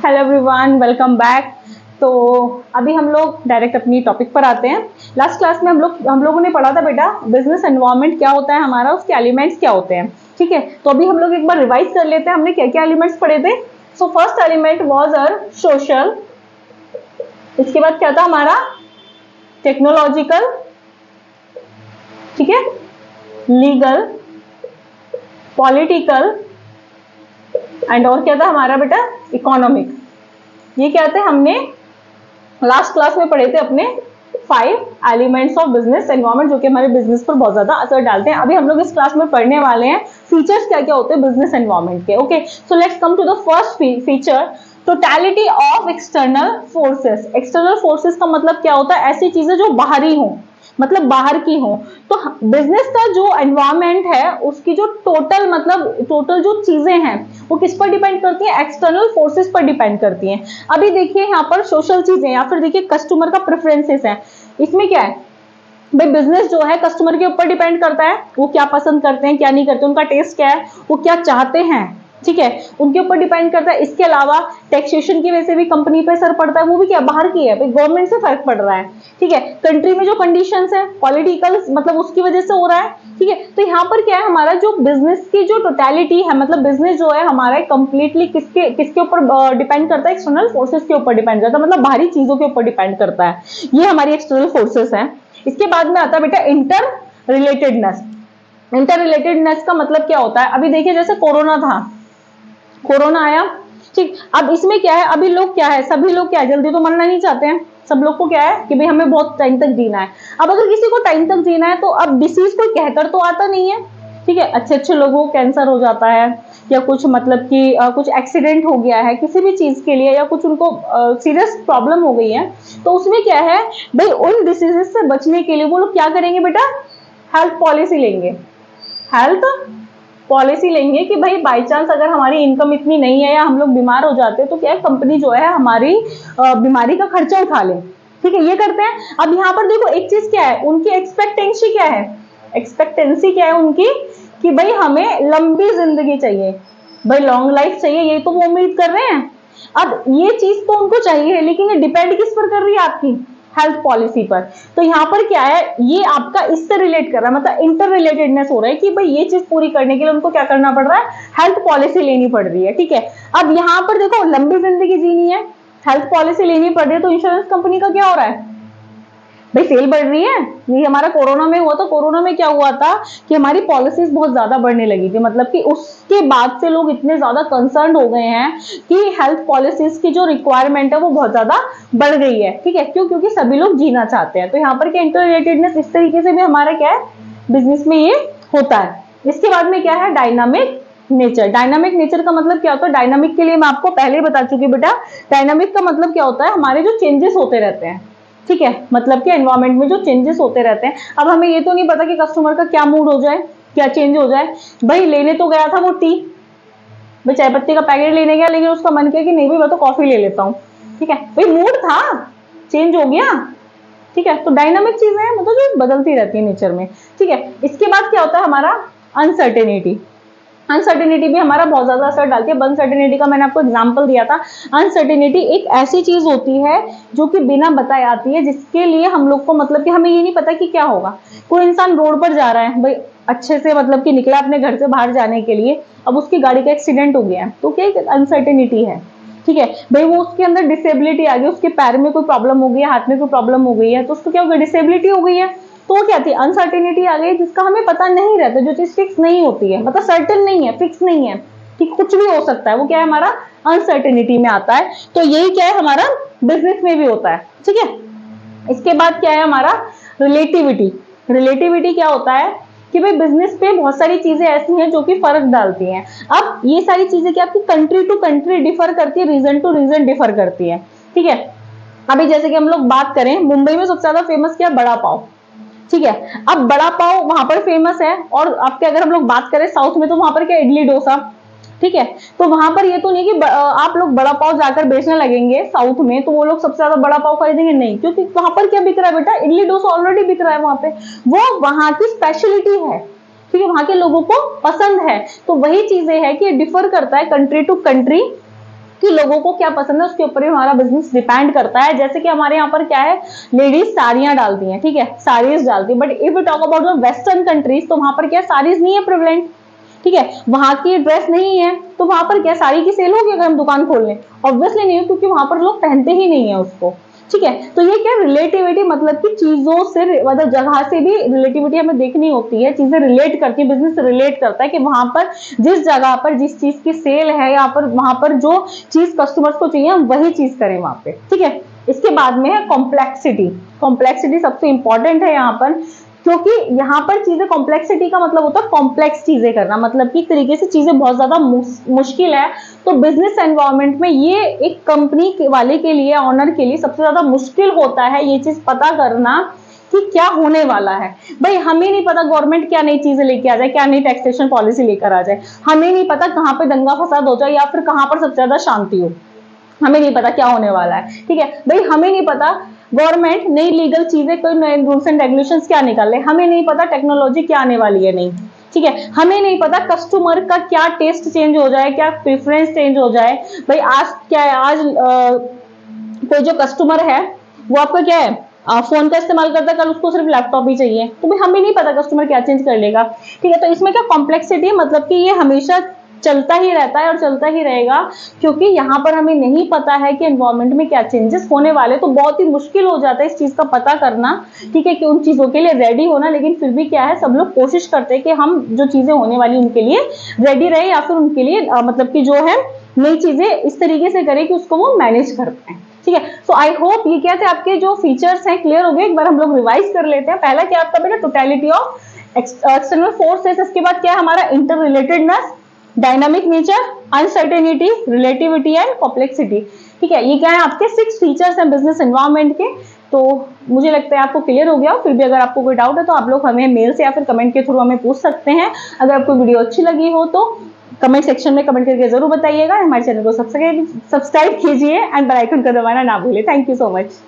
Hello everyone, welcome back. तो अभी हम लोग डायरेक्ट अपनी टॉपिक पर आते हैं। लास्ट क्लास में हम लोगों ने पढ़ा था बेटा बिजनेस एनवायरनमेंट क्या होता है हमारा, उसके एलिमेंट्स क्या होते हैं। ठीक है, तो अभी हम लोग एक बार रिवाइज कर लेते हैं हमने क्या क्या एलिमेंट्स पढ़े थे। So first element was uh social, इसके बाद क्या था हमारा टेक्नोलॉजिकल, ठीक है, लीगल, पॉलिटिकल एंड और क्या था हमारा बेटा इकोनॉमिक। ये क्या थे हमने लास्ट क्लास में पढ़े थे अपने 5 एलिमेंट्स ऑफ बिजनेस एनवायरनमेंट, जो कि हमारे बिजनेस पर बहुत ज्यादा असर डालते हैं। अभी हम लोग इस क्लास में पढ़ने वाले हैं फीचर्स क्या क्या होते हैं बिजनेस एनवायरनमेंट के। Okay, so let's come to the first feature, totality of external forces. External forces का मतलब क्या होता है, ऐसी चीजें जो बाहरी हो, मतलब बाहर की हो। तो बिजनेस का जो एनवायरनमेंट है उसकी जो टोटल जो चीजें हैं वो किस पर डिपेंड करती है, एक्सटर्नल फोर्सेस पर डिपेंड करती हैं। अभी देखिए यहाँ पर सोशल चीजें या फिर देखिए कस्टमर का प्रेफरेंसेस है। इसमें क्या है भाई, बिजनेस जो है कस्टमर के ऊपर डिपेंड करता है, वो क्या पसंद करते हैं क्या नहीं करते, उनका टेस्ट क्या है, वो क्या चाहते हैं, ठीक है, उनके ऊपर डिपेंड करता है। इसके अलावा टैक्सेशन की वजह से भी कंपनी पे असर पड़ता है, वो भी क्या बाहर की है, गवर्नमेंट से फर्क पड़ रहा है। ठीक है, कंट्री में जो कंडीशंस है पॉलिटिकल मतलब उसकी वजह से हो रहा है। ठीक है, तो यहाँ पर क्या है हमारा जो बिजनेस की जो टोटलिटी है, मतलब बिजनेस जो है हमारा कंप्लीटली किसके किसके ऊपर डिपेंड करता है, एक्सटर्नल फोर्सेस के ऊपर डिपेंड करता है, मतलब बाहरी चीजों के ऊपर डिपेंड करता है। ये हमारी एक्सटर्नल फोर्सेस है। इसके बाद में आता है बेटा इंटर रिलेटेडनेस। इंटर रिलेटेडनेस का मतलब क्या होता है, अभी देखिए जैसे कोरोना था, कोरोना आया, ठीक, अब इसमें क्या है, अभी लोग क्या है, सभी लोग क्या है, जल्दी तो मरना नहीं चाहते हैं। सब लोग को क्या है कि भाई हमें बहुत टाइम तक जीना है। अब अगर किसी को टाइम तक जीना है तो अब डिसीज कोई कहकर तो आता नहीं है। ठीक है, अच्छे अच्छे लोगों को कैंसर हो जाता है या कुछ मतलब कि कुछ एक्सीडेंट हो गया है किसी भी चीज के लिए, या कुछ उनको सीरियस प्रॉब्लम हो गई है, तो उसमें क्या है भाई उन डिसीजेस से बचने के लिए वो लोग क्या करेंगे बेटा, हेल्थ पॉलिसी लेंगे। हेल्थ पॉलिसी लेंगे कि भाई बाई चांस अगर हमारी इनकम इतनी नहीं है या हम लोग बीमार हो जाते हैं तो क्या कंपनी जो है हमारी बीमारी का खर्चा उठा ले। ठीक है, ये करते हैं। अब यहाँ पर देखो एक चीज क्या है, उनकी एक्सपेक्टेंसी क्या है, एक्सपेक्टेंसी क्या है उनकी कि भाई हमें लंबी जिंदगी चाहिए, भाई लॉन्ग लाइफ चाहिए, ये तो वो उम्मीद कर रहे हैं। अब ये चीज तो उनको चाहिए, लेकिन ये डिपेंड किस पर कर रही है, आपकी हेल्थ पॉलिसी पर। तो यहाँ पर क्या है, ये आपका इससे रिलेट कर रहा है, मतलब इंटर रिलेटेडनेस हो रहा है कि भाई ये चीज पूरी करने के लिए उनको क्या करना पड़ रहा है, हेल्थ पॉलिसी लेनी पड़ रही है। ठीक है, अब यहाँ पर देखो लंबी जिंदगी जीनी है, हेल्थ पॉलिसी लेनी पड़ रही है, तो इंश्योरेंस कंपनी का क्या हो रहा है भाई, सेल बढ़ रही है। ये हमारा कोरोना में हुआ, तो कोरोना में क्या हुआ था कि हमारी पॉलिसीज बहुत ज्यादा बढ़ने लगी थी, मतलब कि उसके बाद से लोग इतने ज्यादा कंसर्न हो गए हैं कि हेल्थ पॉलिसीज की जो रिक्वायरमेंट है वो बहुत ज्यादा बढ़ गई है। ठीक है, क्यों, क्योंकि सभी लोग जीना चाहते हैं। तो यहाँ पर क्या इंटर रिलेटेडनेस इस तरीके से भी हमारा क्या है बिजनेस में ये होता है। इसके बाद में क्या है डायनामिक नेचर। डायनामिक नेचर का मतलब क्या होता है, डायनामिक के लिए मैं आपको पहले ही बता चुकी बेटा, डायनामिक का मतलब क्या होता है, हमारे जो चेंजेस होते रहते हैं। ठीक है, मतलब कि एनवायरमेंट में जो चेंजेस होते रहते हैं। अब हमें ये तो नहीं पता कि कस्टमर का क्या मूड हो जाए, क्या चेंज हो जाए। भाई लेने तो गया था वो टी, भाई चाय पत्ती का पैकेट लेने गया, लेकिन उसका मन किया कि नहीं भाई मैं तो कॉफी ले लेता हूँ। ठीक है, भाई मूड था, चेंज हो गया। ठीक है, तो डायनामिक चीजें हैं, मतलब जो बदलती रहती है नेचर में। ठीक है, इसके बाद क्या होता है हमारा अनसर्टेनिटी। अनसर्टेनिटी भी हमारा बहुत ज्यादा असर डालती है। अनसर्टेनिटी का मैंने आपको एग्जांपल दिया था। अनसर्टेनिटी एक ऐसी चीज होती है जो कि बिना बताए आती है, जिसके लिए हम लोग को मतलब कि हमें ये नहीं पता कि क्या होगा। कोई इंसान रोड पर जा रहा है भाई, अच्छे से मतलब कि निकला अपने घर से बाहर जाने के लिए, अब उसकी गाड़ी का एक्सीडेंट हो गया, तो क्या अनसर्टेनिटी है। ठीक है भाई, वो उसके अंदर डिसेबिलिटी आ गई, उसके पैर में कोई प्रॉब्लम हो गई है, हाथ में कोई प्रॉब्लम हो गई है, तो उसको क्या हो गया, डिसेबिलिटी हो गई है। तो क्या थी, अनसर्टेनिटी आ गई, जिसका हमें पता नहीं रहता, जो चीज फिक्स नहीं होती है, मतलब सर्टेन नहीं है, फिक्स नहीं है, ठीक, कुछ भी हो सकता है, वो क्या है हमारा अनसर्टेनिटी में आता है। तो यही क्या है हमारा बिजनेस में भी होता है। ठीक है, इसके बाद क्या है हमारा रिलेटिविटी। रिलेटिविटी क्या होता है कि भाई बिजनेस पे बहुत सारी चीजें ऐसी हैं जो कि फर्क डालती हैं। अब ये सारी चीजें क्या आपकी कंट्री टू कंट्री डिफर करती है, रीजन टू रीजन डिफर करती है। ठीक है, अभी जैसे कि हम लोग बात करें, मुंबई में सबसे ज्यादा फेमस क्या, बड़ा पाव। ठीक है, अब बड़ा पाव वहां पर फेमस है, और आपके अगर हम लोग बात करें साउथ में तो वहां पर क्या इडली डोसा। ठीक है, तो वहां पर ये तो नहीं कि आप लोग बड़ा पाव जाकर बेचने लगेंगे साउथ में तो वो लोग सबसे ज्यादा बड़ा पाव खरीदेंगे, नहीं, क्योंकि वहां पर क्या बिक रहा है बेटा, इडली डोसा ऑलरेडी बिक रहा है वहां पे, वो वहां की स्पेशलिटी है। ठीक है, वहां के लोगों को पसंद है। तो वही चीजें है कि डिफर करता है कंट्री टू कंट्री कि लोगों को क्या पसंद है उसके ऊपर ही हमारा बिजनेस डिपेंड करता है। जैसे कि हमारे यहाँ पर क्या है, लेडीज साड़ियां डालती हैं, ठीक है, साड़ीज डालती है, but if you talk about the western countries तो वहां पर क्या साड़ीज नहीं है प्रिवलेंट, ठीक है, वहां की ड्रेस नहीं है, तो वहां पर क्या साड़ी की सेल होगी अगर हम दुकान खोल लें? ऑब्वियसली नहीं है, क्योंकि वहां पर लोग पहनते ही नहीं है उसको, ठीक है। तो ये क्या रिलेटिविटी, मतलब कि चीजों से, मतलब जगह से भी रिलेटिविटी हमें देखनी होती है, चीजें रिलेट करती है, बिजनेस रिलेट करता है कि वहां पर जिस जगह पर जिस चीज की सेल है या पर वहां पर जो चीज कस्टमर्स को चाहिए हम वही चीज करें वहां पे, ठीक है। इसके बाद में है कॉम्प्लेक्सिटी। कॉम्प्लेक्सिटी सबसे इंपॉर्टेंट है यहाँ पर, क्योंकि यहाँ पर चीजें, कॉम्प्लेक्सिटी का मतलब होता है कॉम्प्लेक्स चीजें करना, मतलब कि एक तरीके से चीजें बहुत ज्यादा मुश्किल है। तो बिजनेस एनवायरनमेंट में ये एक कंपनी वाले के लिए, ऑनर के लिए सबसे ज्यादा मुश्किल होता है ये चीज पता करना कि क्या होने वाला है। भाई हमें नहीं पता गवर्नमेंट क्या नई चीजें लेके आ जाए, क्या नई टैक्सेशन पॉलिसी लेकर आ जाए, हमें नहीं पता कहाँ पे दंगा फसाद हो जाए या फिर कहाँ पर सबसे ज्यादा शांति हो, हमें नहीं पता क्या होने वाला है, ठीक है। भाई हमें नहीं पता गवर्नमेंट नई लीगल चीजें, कोई नए रूल्स एंड रेगुलेशंस क्या निकाले, हमें नहीं पता टेक्नोलॉजी क्या आने वाली है नहीं, ठीक है, हमें नहीं पता कस्टमर का क्या टेस्ट चेंज हो जाए, क्या प्रेफरेंस चेंज हो जाए। भाई आज क्या है, आज कोई जो कस्टमर है वो आपका क्या है, फोन का इस्तेमाल करता है, कल उसको सिर्फ लैपटॉप ही चाहिए, तो भाई हमें नहीं पता कस्टमर क्या चेंज कर लेगा, ठीक है। तो इसमें क्या कॉम्प्लेक्सिटी है, मतलब कि ये हमेशा चलता ही रहता है और चलता ही रहेगा, क्योंकि यहाँ पर हमें नहीं पता है कि एनवायरनमेंट में क्या चेंजेस होने वाले, तो बहुत ही मुश्किल हो जाता है इस चीज का पता करना, ठीक है, कि उन चीजों के लिए रेडी होना। लेकिन फिर भी क्या है, सब लोग कोशिश करते हैं कि हम जो चीजें होने वाली उनके लिए रेडी रहे, या फिर उनके लिए मतलब कि जो है नई चीजें इस तरीके से करें कि उसको वो मैनेज कर पाए, ठीक है। सो आई होप ये क्या थे आपके जो फीचर्स हैं क्लियर हो गए। एक बार हम लोग रिवाइज कर लेते हैं। पहला क्या आपका बेटा, टोटलिटी ऑफ एक्सटर्नल फोर्सेस, इसके बाद क्या है हमारा, inter relatedness, dynamic nature, uncertainty, relativity and complexity, ठीक है। ये क्या है आपके 6 फीचर्स हैं बिजनेस एनवायरनमेंट के। तो मुझे लगता है आपको क्लियर हो गया हो। फिर भी अगर आपको कोई डाउट है तो आप लोग हमें मेल से या फिर कमेंट के थ्रू हमें पूछ सकते हैं। अगर आपको वीडियो अच्छी लगी हो तो कमेंट सेक्शन में कमेंट करके जरूर बताइएगा। हमारे चैनल को सब्सक्राइब कीजिए एंड बेल आइकन को दबाना ना भूलिए। Thank you so much.